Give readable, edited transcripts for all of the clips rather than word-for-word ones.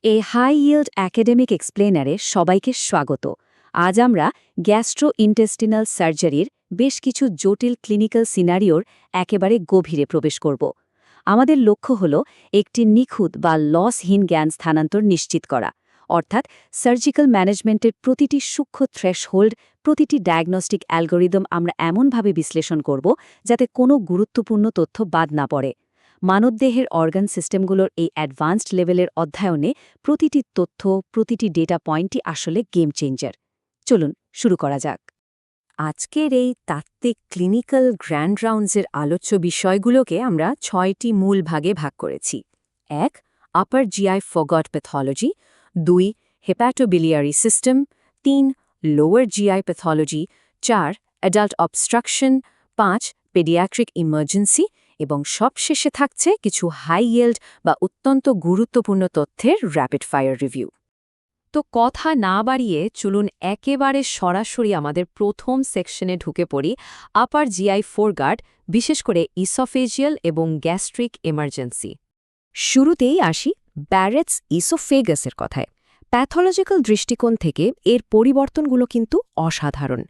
এই high yield academic এক্সপ্লেনারে সবাইকে স্বাগত। আজ আমরা গ্যাস্ট্রোইন্টেস্টিনাল সার্জারির বেশ কিছু জটিল ক্লিনিক্যাল সিনারিওর একেবারে গভীরে প্রবেশ করব। আমাদের লক্ষ্য হল একটি নিখুঁত বা লসহীন জ্ঞান স্থানান্তর নিশ্চিত করা, অর্থাৎ সার্জিক্যাল ম্যানেজমেন্টের প্রতিটি সূক্ষ্ম থ্রেশহোল্ড, প্রতিটি ডায়াগনস্টিক অ্যালগোরিদম আমরা এমনভাবে বিশ্লেষণ করব যাতে কোনো গুরুত্বপূর্ণ তথ্য বাদ না পড়ে। মানবদেহের অর্গান সিস্টেমগুলোর এই অ্যাডভান্সড লেভেলের অধ্যয়নে প্রতিটি তথ্য, প্রতিটি ডেটা পয়েন্টই আসলে গেম চেঞ্জার। চলুন শুরু করা যাক। আজকের এই তাত্ত্বিক ক্লিনিক্যাল গ্র্যান্ড রাউন্ডসের আলোচ্য বিষয়গুলোকে আমরা ৬টি মূল ভাগে ভাগ করেছি। ১. Upper GI foregut pathology, ২. Hepatobiliary system, ৩. Lower GI pathology, ৪. Adult obstruction, ৫. Paediatric emergency এবং সবশেষে থাকছে কিছু হাই ইয়েল্ড বা অত্যন্ত গুরুত্বপূর্ণ তথ্যের র্যাপিড ফায়ার রিভিউ। তো কথা না বাড়িয়ে চলুন একেবারে সরাসরি আমাদের প্রথম সেকশনে ঢুকে পড়ি, আপার জিআই ফোরগার্ড, বিশেষ করে ইসোফেজিয়াল এবং গ্যাস্ট্রিক এমার্জেন্সি। শুরুতেই আসি ব্যারেটস ইসোফেগাসের কথায়। প্যাথোলজিক্যাল দৃষ্টিকোণ থেকে এর পরিবর্তনগুলো কিন্তু অসাধারণ।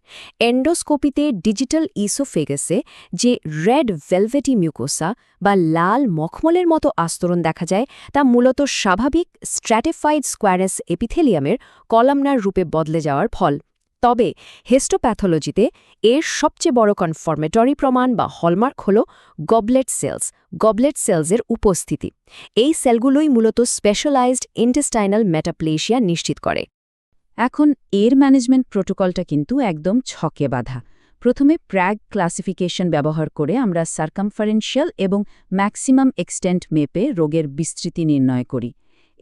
এন্ডোস্কোপিতে ডিজিটাল ইসোফেগাসে যে রেড ভেলভেটি মিউকোসা বা লাল মখমলের মতো আস্তরণ দেখা যায়, তা মূলত স্বাভাবিক স্ট্র্যাটিফাইড স্কোয়ারাস এপিথেলিয়ামের কলামনার রূপে বদলে যাওয়ার ফল। তবে হিস্টোপ্যাথোলজিতে এর সবচেয়ে বড় কনফর্মেটরি প্রমাণ বা হলমার্ক হল গবলেট সেলসের উপস্থিতি। এই সেলগুলোই মূলত স্পেশালাইজড ইন্টেস্টাইনাল মেটাপ্লেশিয়া নিশ্চিত করে। এখন এর ম্যানেজমেন্ট প্রোটোকলটা কিন্তু একদম ছকে বাঁধা। প্রথমে প্র্যাগ ক্লাসিফিকেশন ব্যবহার করে আমরা সার্কামফারেন্সিয়াল এবং ম্যাক্সিমাম এক্সটেন্ট মেপে রোগের বিস্তৃতি নির্ণয় করি।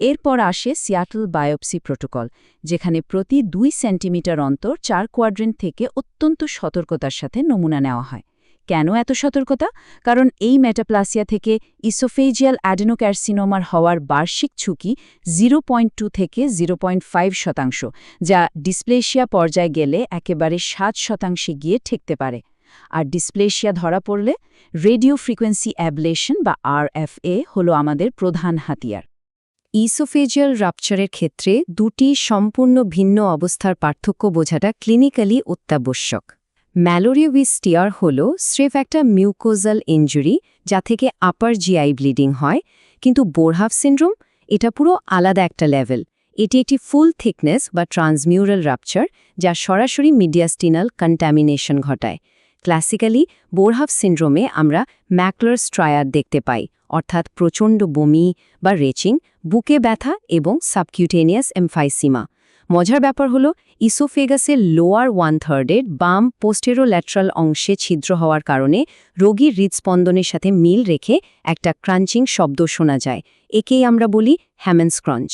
এরপর আসে সিয়াটল বায়োপসি প্রোটোকল, যেখানে প্রতি ২ সেন্টিমিটার অন্তর ৪ কোয়াড্রেন্ট থেকে অত্যন্ত সতর্কতার সাথে নমুনা নেওয়া হয়। কেন এত সতর্কতা? কারণ এই মেটাপ্লাসিয়া থেকে ইসোফেজিয়াল অ্যাডেনোক্যারসিনোমার হওয়ার বার্ষিক ঝুঁকি 0.2 থেকে 0.5%, যা ডিসপ্লেশিয়া পর্যায়ে গেলে একেবারে 7% গিয়ে ঠেকতে পারে। আর ডিসপ্লেশিয়া ধরা পড়লে রেডিও ফ্রিকোয়েন্সি অ্যাবলেশন বা RFA হল আমাদের প্রধান হাতিয়ার। ইসোফেজিয়াল রাপচারের ক্ষেত্রে দুটি সম্পূর্ণ ভিন্ন অবস্থার পার্থক্য বোঝাটা ক্লিনিক্যালি অত্যাবশ্যক। ম্যালোরিওভিস টিয়ার হল স্রেফ একটা মিউকোজাল ইনজুরি, যা থেকে আপার জিআই ব্লিডিং হয়, কিন্তু বোরহাফ সিন্ড্রোম এটা পুরো আলাদা একটা লেভেল। এটি একটি ফুল থিকনেস বা ট্রান্সমিউরাল রাপচার, যা সরাসরি মিডিয়াস্টিনাল কন্টামিনেশন ঘটায়। ক্লাসিক্যালি বোরহাফ সিন্ড্রোমে আমরা ম্যাকুলার স্ট্রায়ার দেখতে পাই, অর্থাৎ প্রচণ্ড বমি বা রেচিং, বুকে ব্যথা এবং সাবকিউটেনিয়াস এমফাইসিমা। মজার ব্যাপার হলো ইসোফেগাসের লোয়ার 1/3 বাম পোস্টেরোল্যাট্রাল অংশে ছিদ্র হওয়ার কারণে রোগীর হৃদস্পন্দনের সাথে মিল রেখে একটা ক্রাঞ্চিং শব্দ শোনা যায়। একেই আমরা বলি হ্যামেন্স ক্রাঞ্চ।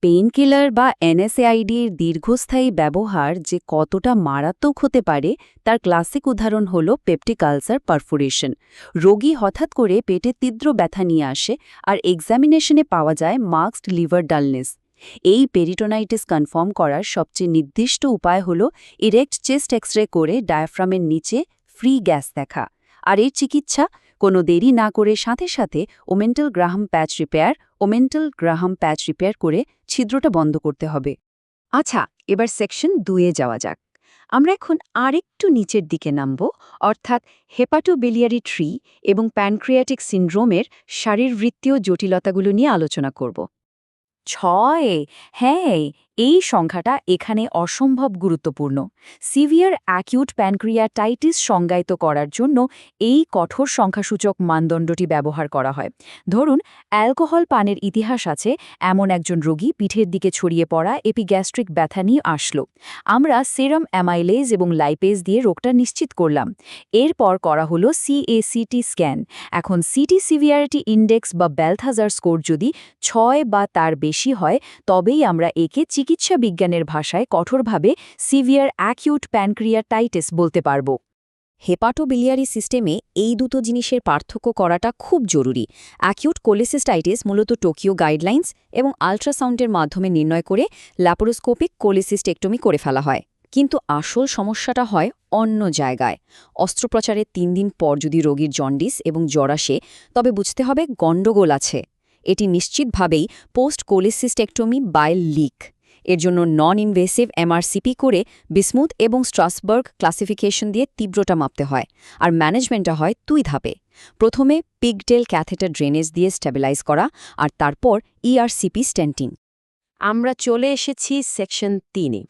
পেইনকিলার বা NSAIDর দীর্ঘস্থায়ী ব্যবহার যে কতটা মারাত্মক হতে পারে তার ক্লাসিক উদাহরণ হল পেপটিক আলসার পারফোরেশন। রোগী হঠাৎ করে পেটে তীব্র ব্যথা নিয়ে আসে আর এক্সামিনেশনে পাওয়া যায় মার্কড লিভার ডালনেস। এই পেরিটোনাইটিস কনফার্ম করার সবচেয়ে নির্দিষ্ট উপায় হল ইরেক্ট চেস্ট এক্সরে করে ডায়াফ্রামের নিচে ফ্রি গ্যাস দেখা। আর এর চিকিৎসা কোনো দেরি না করে সাথে সাথে ওমেন্টাল গ্রাহাম প্যাচ রিপেয়ার করে ছিদ্রটা বন্ধ করতে হবে। আচ্ছা, এবার সেকশন 2-এ যাওয়া যাক। আমরা এখন আরেকটু নিচের দিকে নামব, অর্থাৎ হেপাটোবিলিয়ারি ট্রি এবং প্যানক্রিয়াটিক সিন্ড্রোমের শারীরবৃত্তীয় জটিলতাগুলো নিয়ে আলোচনা করব। 6, হ্যাঁ, এই সংখ্যাটা এখানে অসম্ভব গুরুত্বপূর্ণ। সিভিয়ার অ্যাকিউট প্যানক্রিয়াটাইটিস সংজ্ঞায়িত করার জন্য এই কঠোর সংখ্যাসূচক মানদণ্ডটি ব্যবহার করা হয়। ধরুন, অ্যালকোহল পানের ইতিহাস আছে এমন একজন রোগী পিঠের দিকে ছড়িয়ে পড়া এপিগ্যাস্ট্রিক ব্যথা নিয়ে আসলো। আমরা সেরাম অ্যামাইলেজ এবং লাইপেজ দিয়ে রোগটা নিশ্চিত করলাম। এরপর করা হলো CACT স্ক্যান। এখন সিটি সিভিয়ারিটি ইন্ডেক্স বা বেলথাজার স্কোর যদি 6 বা তার বেশি হয়, তবেই আমরা একে চিকিৎসা বিজ্ঞানের ভাষায় কঠোরভাবে সিভিয়ার অ্যাকিউট প্যানক্রিয়াটাইটিস বলতে পারব। হেপাটোবিলিয়ারি সিস্টেমে এই দুটো জিনিসের পার্থক্য করাটা খুব জরুরি। অ্যাকিউট কোলিসিস্টাইটিস মূলত টোকিও গাইডলাইন্স এবং আল্ট্রাসাউন্ডের মাধ্যমে নির্ণয় করে ল্যাপারোস্কোপিক কোলিসিস্টেক্টমি করে ফেলা হয়। কিন্তু আসল সমস্যাটা হয় অন্য জায়গায়। অস্ত্রোপচারের 3 দিন পর যদি রোগীর জন্ডিস এবং জ্বর আসে, তবে বুঝতে হবে গণ্ডগোল আছে। এটি নিশ্চিতভাবেই পোস্ট কোলিসিস্টেক্টমি বাইল লিক। এর জন্য নন ইনভেসিভ এমআরসিপি করে বিসমুথ এবং স্ট্রাসবার্গ ক্লাসিফিকেশন দিয়ে তীব্রতা মাপতে হয়, আর ম্যানেজমেন্টটা হয় 2 ধাপে। প্রথমে পিগটেল ক্যাথেটার ড্রেনেজ দিয়ে স্টেবিলাইজ করা, আর তারপর ইআরসিপি স্টেন্টিং। আমরা চলে এসেছি সেকশন 3-এ।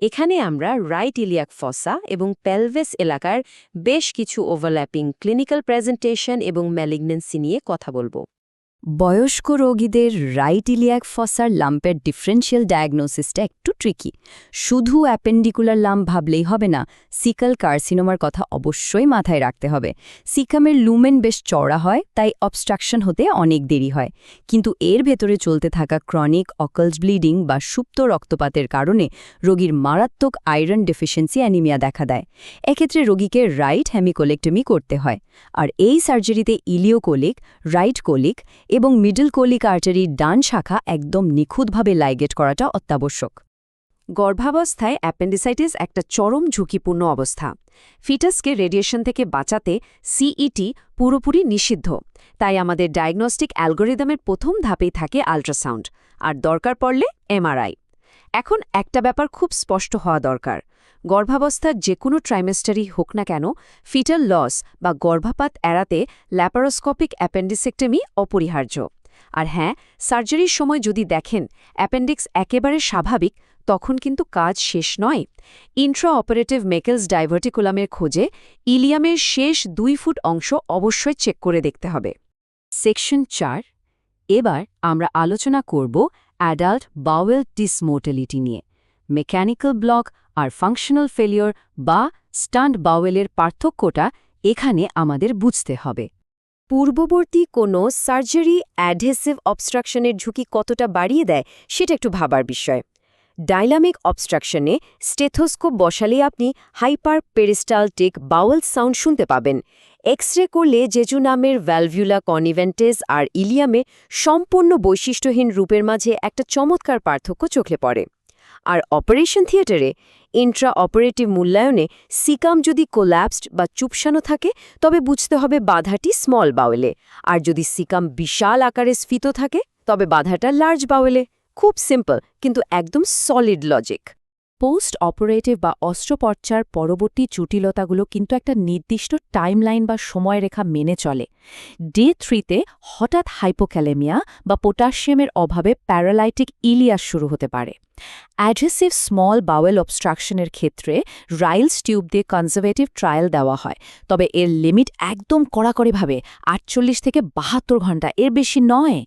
এখানে আমরা রাইট ইলিয়াক ফসা এবং পেলভেস এলাকার বেশ কিছু ওভারল্যাপিং ক্লিনিক্যাল প্রেজেন্টেশন এবং ম্যালিগন্যান্সি নিয়ে কথা বলবো। বয়স্ক রোগীদের রাইট ইলিয়াক ফসার লাম্পের ডিফারেন্সিয়াল ডায়াগনোসিসটা একটু ট্রিকি। শুধু অ্যাপেন্ডিকুলার লাম্প ভাবলেই হবে না, সিকাল কার্সিনোমার কথা অবশ্যই মাথায় রাখতে হবে। সিকামের লুমেন বেশ চওড়া হয়, তাই অবস্ট্রাকশন হতে অনেক দেরি হয়, কিন্তু এর ভেতরে চলতে থাকা ক্রনিক অকাল্ট ব্লিডিং বা সুপ্ত রক্তপাতের কারণে রোগীর মারাত্মক আয়রন ডেফিসিয়েন্সি অ্যানিমিয়া দেখা দেয়। এক্ষেত্রে রোগীকে রাইট হেমিকোলেক্টমি করতে হয়, আর এই সার্জারিতে ইলিওকোলিক, রাইট কোলিক এবং মিডল কোলিক আর্টারির ডান শাখা একদম নিখুঁতভাবে লাইগেট করাটা অত্যাবশ্যক। গর্ভাবস্থায় অ্যাপেন্ডিসাইটিস একটা চরম ঝুঁকিপূর্ণ অবস্থা। ফিটাসকে রেডিয়েশন থেকে বাঁচাতে সিইটি পুরোপুরি নিষিদ্ধ, তাই আমাদের ডায়াগনস্টিক অ্যালগোরিদমের প্রথম ধাপেই থাকে আল্ট্রাসাউন্ড, আর দরকার পড়লে এমআরআই। এখন একটা ব্যাপার খুব স্পষ্ট হওয়া দরকার, গর্ভাবস্থার যে কোনো ট্রাইমেস্টারই হোক না কেন, ফিটাল লস বা গর্ভপাত এড়াতে ল্যাপারোস্কোপিক অ্যাপেন্ডিসেক্টমি অপরিহার্য। আর হ্যাঁ, সার্জারির সময় যদি দেখেন অ্যাপেন্ডিক্স একেবারে স্বাভাবিক, তখন কিন্তু কাজ শেষ নয়। ইন্ট্রা অপারেটিভ মেকেলস ডাইভার্টিকুলামের খোঁজে ইলিয়ামের শেষ 2 ফুট অংশ অবশ্যই চেক করে দেখতে হবে। সেকশন 4। এবার আমরা আলোচনা করব অ্যাডাল্ট বাওয়েল ডিসমোর্টালিটি নিয়ে। মেকানিক্যাল ব্লক আর ফাংশনাল ফেলিওর বা স্টান্ট বাওয়েলের পার্থক্যটা এখানে আমাদের বুঝতে হবে। পূর্ববর্তী কোনো সার্জারি অ্যাডহেসিভ অবস্ট্রাকশনের ঝুঁকি কতটা বাড়িয়ে দেয় সেটা একটু ভাবার বিষয়। ডাইনামিক অবস্ট্রাকশনে স্টেথোস্কোপ বসালে আপনি হাইপার পেরিস্টালটিক বাউল সাউন্ড শুনতে পাবেন। এক্স-রে করলে জেজুনামের ভ্যালভিউলা কনিভেন্টেস আর ইলিয়ামে সম্পূর্ণ বৈশিষ্ট্যহীন রূপের মাঝে একটা চমৎকার পার্থক্য চোখে পড়ে। আর অপারেশন থিয়েটারে ইন্ট্রা অপারেটিভ মূল্যায়নে সিকাম যদি কোল্যাপসড বা চুপসানো থাকে, তবে বুঝতে হবে বাধাটি স্মল বাউলে, আর যদি সিকাম বিশাল আকারে স্ফীত থাকে, তবে বাধাটা লার্জ বাউলে। খুব সিম্পল, কিন্তু একদম সলিড লজিক। পোস্ট অপারেটিভ বা অস্ত্রোপচার পরবর্তী জটিলতাগুলো কিন্তু একটা নির্দিষ্ট টাইমলাইন বা সময়রেখা মেনে চলে। ডে 3-তে হঠাৎ হাইপোক্যালেমিয়া বা পটাশিয়ামের অভাবে প্যারালাইটিক ইলিয়াস শুরু হতে পারে। অ্যাডহেসিভ স্মল বাওয়েল অবস্ট্রাকশনের ক্ষেত্রে রাইলস টিউব দিয়ে কনজারভেটিভ ট্রায়াল দেওয়া হয়, তবে এর লিমিট একদম কড়াকড়িভাবে 48 থেকে 72 ঘণ্টা, এর বেশি নয়।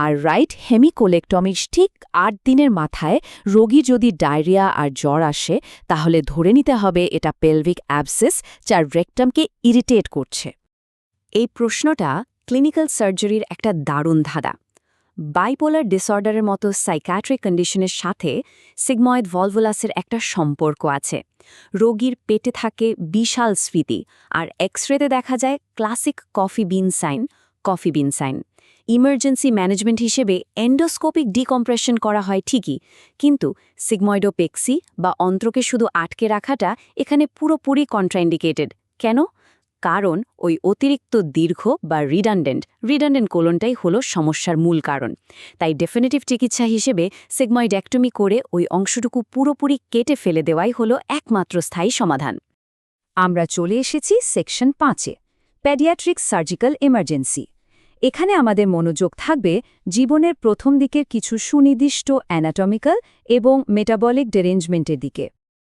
আর রাইট হেমিকোলেক্টমির ঠিক 8 দিনের মাথায় রোগী যদি ডায়রিয়া আর জ্বর আসে, তাহলে ধরে নিতে হবে এটা পেলভিক অ্যাবসেস, যার রেকটামকে ইরিটেট করছে। এই প্রশ্নটা ক্লিনিক্যাল সার্জারির একটা দারুণ ধাঁধা। বাইপোলার ডিসঅর্ডারের মতো সাইকিয়াট্রিক কন্ডিশনের সাথে সিগময়েড ভলভুলাসের একটা সম্পর্ক আছে। রোগীর পেটে থাকে বিশাল স্ফীতি, আর এক্সরেতে দেখা যায় classic coffee bean sign. Emergency management হিসেবে এন্ডোস্কোপিক ডিকম্প্রেশন করা হয় ঠিকই, কিন্তু সিগময়েডোপেক্সি বা অন্ত্রকে শুধু আটকে রাখাটা এখানে পুরোপুরি কন্ট্রাইন্ডিকেটেড। কেন? কারণ ওই অতিরিক্ত দীর্ঘ বা রিডান্ডেন্ট কোলনটাই হলো সমস্যার মূল কারণ। তাই ডেফিনিটিভ চিকিৎসা হিসেবে সিগময়েডেক্টমি করে ওই অংশটুকু পুরোপুরি কেটে ফেলে দেওয়াই হলো একমাত্র স্থায়ী সমাধান। আমরা চলে এসেছি সেকশন 5-এ, প্যাডিয়াট্রিক সার্জিক্যাল এমার্জেন্সি। এখানে আমাদের মনোযোগ থাকবে জীবনের প্রথম দিকের কিছু সুনির্দিষ্ট অ্যানাটমিক্যাল এবং মেটাবলিক ডেরেঞ্জমেন্টের দিকে।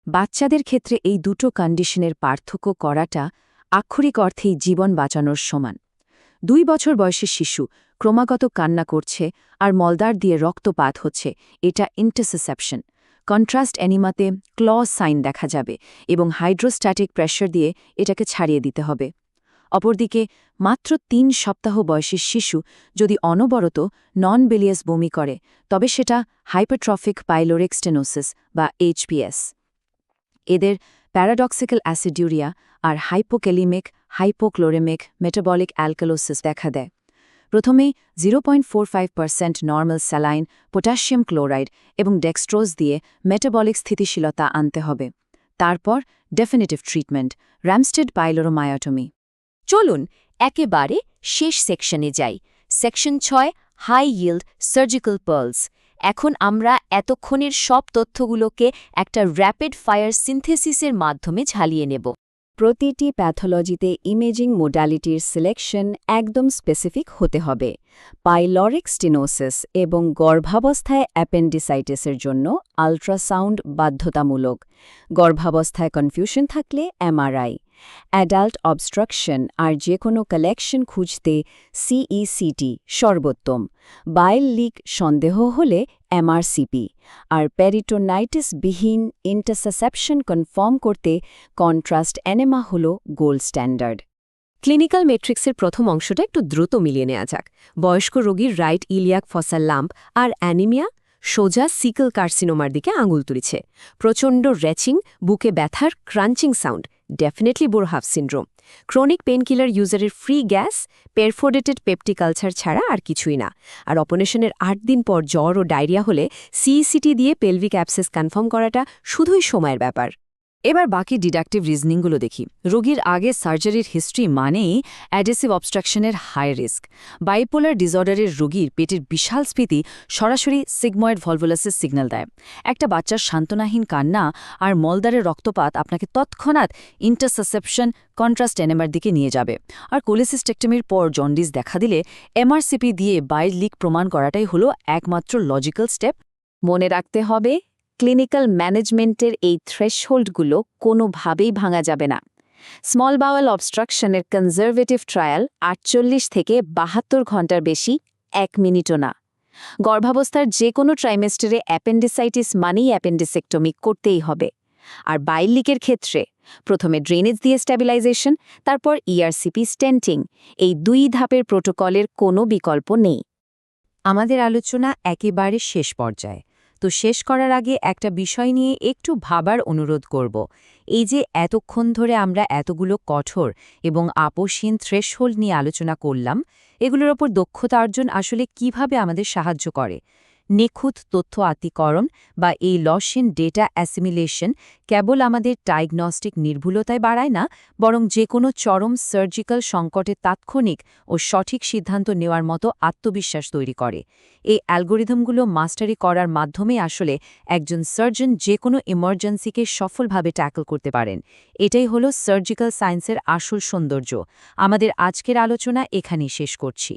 বাচ্চাদের ক্ষেত্রে এই দুটো কন্ডিশনের পার্থক্য করাটা আক্ষরিক অর্থেই জীবন বাঁচানোর সমান। 2 বছর বয়সের শিশু ক্রমাগত কান্না করছে আর মলদ্বার দিয়ে রক্তপাত হচ্ছে, এটা ইন্টারসেপশন। কন্ট্রাস্ট অ্যানিমাতে ক্ল সাইন দেখা যাবে এবং হাইড্রোস্ট্যাটিক প্রেশার দিয়ে এটাকে ছাড়িয়ে দিতে হবে। অপরদিকে মাত্র 3 সপ্তাহ বয়সের শিশু যদি অনবরত নন বেলিয়াস বমি করে, তবে সেটা হাইপারট্রফিক পাইলোরিক স্টেনোসিস বা HPS। এদের প্যারাডক্সিক্যাল অ্যাসিডিউরিয়া আর হাইপোক্লোরেমিক মেটাবলিক অ্যালকালোসিস দেখা দেয়। প্রথমেই 0.45% নর্মাল স্যালাইন, পটাশিয়াম ক্লোরাইড এবং ডেক্সট্রোজ দিয়ে মেটাবলিক স্থিতিশীলতা আনতে হবে। তারপর ডেফিনিটিভ ট্রিটমেন্ট, র্যামস্টেড পাইলোরোমায়োটমি। চলুন একেবারে শেষ সেকশনে যাই। Section 6, high yield surgical pearls. এখন আমরা এতক্ষণের সব তথ্যগুলোকে একটা র্যাপিড ফায়ার সিনথেসিসের মাধ্যমে ঝালিয়ে নেব। প্রতিটি প্যাথোলজিতে ইমেজিং মোডালিটির সিলেকশন একদম স্পেসিফিক হতে হবে। পাইলরিক স্টেনোসিস এবং গর্ভাবস্থায় অ্যাপেন্ডিসাইটিসের জন্য আল্ট্রাসাউন্ড বাধ্যতামূলক। গর্ভাবস্থায় কনফিউশন থাকলে এমআরআই। অ্যাডাল্ট অবস্ট্রাকশন আর যে কোনো কালেকশন খুঁজতে সিইসিটি সর্বোত্তম। বাইল লিক সন্দেহ হলে এমআরসিপি। আর পেরিটোনাইটিসবিহীন ইন্টারসেপশন কনফার্ম করতে কন্ট্রাস্ট এনেমা হল গোল্ড স্ট্যান্ডার্ড। ক্লিনিক্যাল মেট্রিক্সের প্রথম অংশটা একটু দ্রুত মিলিয়ে নেওয়া যাক। বয়স্ক রোগীর রাইট ইলিয়াক ফসাল লাম্প আর অ্যানিমিয়া সোজা সিকল কার্সিনোমার দিকে আঙুল তুলেছে। প্রচণ্ড র্যাচিং, বুকে ব্যথার crunching sound, definitely Boerhaave syndrome. Chronic painkiller ইউজারের ফ্রি গ্যাস, পেরফোরেটেড পেপটিকালচার ছাড়া আর কিছুই না। আর অপারেশনের ৮ দিন পর জ্বর ও ডায়রিয়া হলে সিইসিটি দিয়ে পেলভিক অ্যাবসেস কনফার্ম করাটা শুধুই সময়ের ব্যাপার। এবার বাকি ডিডাকটিভ রিজনিংগুলো দেখি। রোগীর আগে সার্জারির হিস্ট্রি মানেই অ্যাডেসিভ অবস্ট্রাকশনের হাই রিস্ক। বাইপোলার ডিসঅর্ডারের রোগীর পেটের বিশাল স্ফীতি সরাসরি সিগময়েড ভলভুলাসের সিগন্যাল দেয়। একটা বাচ্চার সান্ত্বনাহীন কান্না আর মলদ্বারের রক্তপাত আপনাকে তৎক্ষণাৎ ইন্টারসেপশন কন্ট্রাস্ট এনেমার দিকে নিয়ে যাবে। আর কোলেসিস্টেক্টমির পর জন্ডিস দেখা দিলে এমআরসিপি দিয়ে বাইল লিক প্রমাণ করাটাই হলো একমাত্র লজিক্যাল স্টেপ। মনে রাখতে হবে, ক্লিনিক্যাল ম্যানেজমেন্টের এই থ্রেশহোল্ডগুলো কোনোভাবেই ভাঙা যাবে না। স্মল বাওয়েল অবস্ট্রাকশনের কনজারভেটিভ ট্রায়াল ৪৮ থেকে ৭২ ঘণ্টার বেশি ১ মিনিটও না। গর্ভাবস্থার যে কোনো ট্রাইমেস্টারে অ্যাপেন্ডিসাইটিস মানেই অ্যাপেন্ডিসেক্টমি করতেই হবে। আর বাইল লিকের ক্ষেত্রে প্রথমে ড্রেনেজ দিয়ে স্ট্যাবিলাইজেশন, তারপর ইআরসিপি স্টেন্টিং, এই ২ ধাপের প্রোটোকলের কোনো বিকল্প নেই। আমাদের আলোচনা একেবারে শেষ পর্যায়ে। তো শেষ করার আগে একটা বিষয় নিয়ে একটু ভাবার অনুরোধ করব। এই যে এতক্ষণ ধরে আমরা এতগুলো কঠোর এবং আপোষহীন থ্রেশহোল্ড নিয়ে আলোচনা করলাম, এগুলোর ওপর দক্ষতা অর্জন আসলে কিভাবে আমাদের সাহায্য করে? নিখুঁত তথ্য আত্মীকরণ বা এই লসহীন ডেটা অ্যাসিমিলেশন কেবল আমাদের ডায়াগনস্টিক নির্ভুলতায় বাড়ায় না, বরং যে কোনো চরম সার্জিক্যাল সংকটে তাৎক্ষণিক ও সঠিক সিদ্ধান্ত নেওয়ার মতো আত্মবিশ্বাস তৈরি করে। এই অ্যালগোরিদমগুলো মাস্টারি করার মাধ্যমে আসলে একজন সার্জন যে কোনো ইমার্জেন্সিকে সফলভাবে ট্যাকল করতে পারেন। এটাই হলো সার্জিক্যাল সায়েন্সের আসল সৌন্দর্য। আমাদের আজকের আলোচনা এখানেই শেষ করছি।